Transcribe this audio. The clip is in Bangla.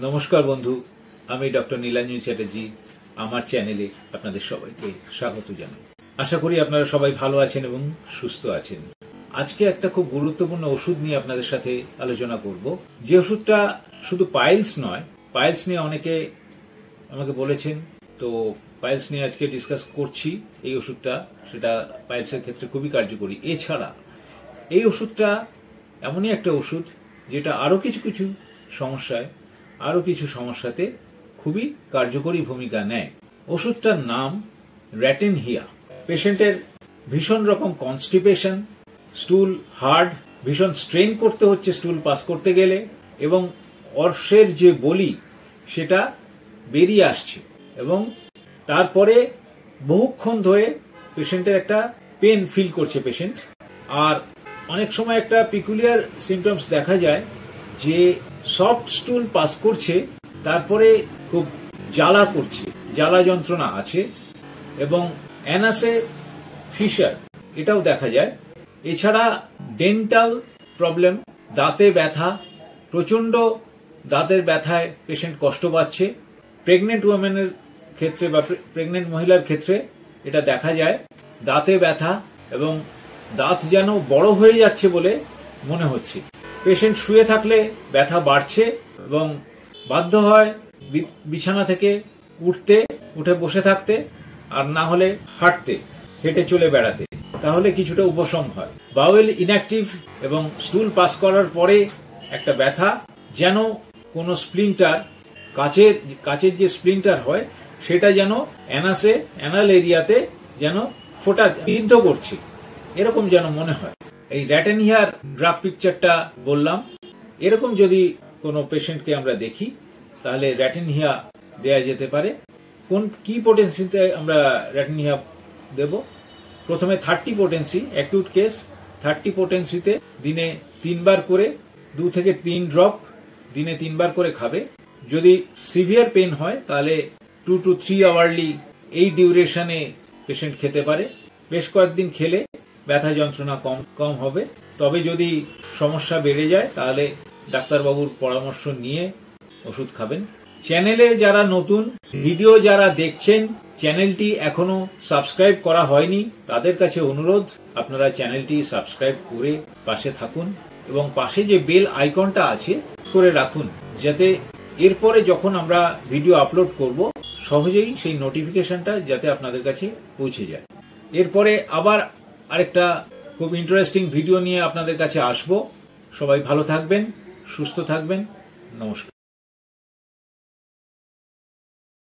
নমস্কার বন্ধু, আমি ডক্টর নীলাঞ্জন চ্যাটার্জি। আমার চ্যানেলে আপনাদের সবাইকে স্বাগত জানাই। আশা করি আপনারা সবাই ভালো আছেন এবং সুস্থ আছেন। আজকে একটা খুব গুরুত্বপূর্ণ ওষুধ নিয়ে আপনাদের সাথে আলোচনা করব। যে ওষুধটা শুধু পাইলস নয়, পাইলস নিয়ে অনেকে আমাকে বলেছেন, তো পাইলস নিয়ে আজকে ডিসকাস করছি। এই ওষুধটা সেটা পাইলসের ক্ষেত্রে খুবই কার্যকরী। এছাড়া এই ওষুধটা এমনই একটা ওষুধ যেটা আরো কিছু কিছু সমস্যাতে খুবই কার্যকরী ভূমিকা নেয়। ওষুধটার নাম র্যাটেনহিয়া। পেশেন্টের ভীষণ রকম কনস্টিপেশন, স্টুল হার্ড, ভীষণ স্ট্রেন করতে হচ্ছে স্টুল পাস করতে গেলে, এবং অর্শের যে বলি সেটা বেরিয়ে আসছে, এবং তারপরে বহুক্ষণ ধরে পেশেন্টের একটা পেন ফিল করছে পেশেন্ট। আর অনেক সময় একটা পিকুলিয়ার সিমটমস দেখা যায় যে সফট স্টুল পাস করছে, তারপরে খুব জ্বালা করছে, জ্বালা যন্ত্রণা আছে, এবং অ্যানাসে ফিশার এটাও দেখা যায়। এছাড়া ডেন্টাল প্রবলেম, দাঁতে ব্যথা, প্রচন্ড দাঁতের ব্যথায় পেশেন্ট কষ্ট পাচ্ছে। প্রেগনেন্ট ওমেনের ক্ষেত্রে বা প্রেগনেন্ট মহিলার ক্ষেত্রে এটা দেখা যায়, দাঁতে ব্যথা এবং দাঁত যেন বড় হয়ে যাচ্ছে বলে মনে হচ্ছে। পেশেন্ট শুয়ে থাকলে ব্যথা বাড়ছে এবং বাধ্য হয় বিছানা থেকে উঠে বসে থাকতে, আর না হলে হাঁটতে, হেঁটে চলে বেড়াতে, তাহলে কিছুটা উপশম হয়। বাউল ইনঅ্যাক্টিভ এবং স্টুল পাস করার পরে একটা ব্যথা, যেন কোনো স্প্লিন্টার, কাচের যে স্প্লিন্টার হয় সেটা যেন অ্যানাল এরিয়াতে যেন ফোটা বিদ্ধ করছে, এরকম যেন মনে হয়। এই র্যাটেনহিয়ার ড্রাগ পিকচারটা বললাম। এরকম যদি কোনো পেশেন্টকে আমরা দেখি তাহলে র্যাটেনহিয়া দেয়া যেতে পারে। কি পোটেন্সিতে আমরা র্যাটেনহিয়া দেব? প্রথমে 30 পোটেন্সি, অ্যাকিউট কেস 30 পোটেন্সিতে দিনে 3 বার করে 2 থেকে 3 ড্রপ দিনে 3 বার করে খাবে। যদি সিভিয়ার পেন হয় তাহলে 2 to 3 আওয়ারলি এই ডিউরেশনে পেশেন্ট খেতে পারে। বেশ কয়েকদিন খেলে ব্যথা যন্ত্রণা কম হবে। তবে যদি সমস্যা বেড়ে যায় তাহলে ডাক্তারবাবুর পরামর্শ নিয়ে ওষুধ খাবেন। চ্যানেলে যারা নতুন, ভিডিও যারা দেখছেন, চ্যানেলটি এখনো সাবস্ক্রাইব করা হয়নি, তাদের কাছে অনুরোধ, আপনারা চ্যানেলটি সাবস্ক্রাইব করে পাশে থাকুন এবং পাশে যে বেল আইকনটা আছে করে রাখুন, যাতে এরপরে যখন আমরা ভিডিও আপলোড করব সহজেই সেই নোটিফিকেশনটা যাতে আপনাদের কাছে পৌঁছে যায়। এরপরে আবার আরেকটা খুব ইন্টারেস্টিং ভিডিও নিয়ে আপনাদের কাছে আসবো। সবাই ভালো থাকবেন, সুস্থ থাকবেন। নমস্কার।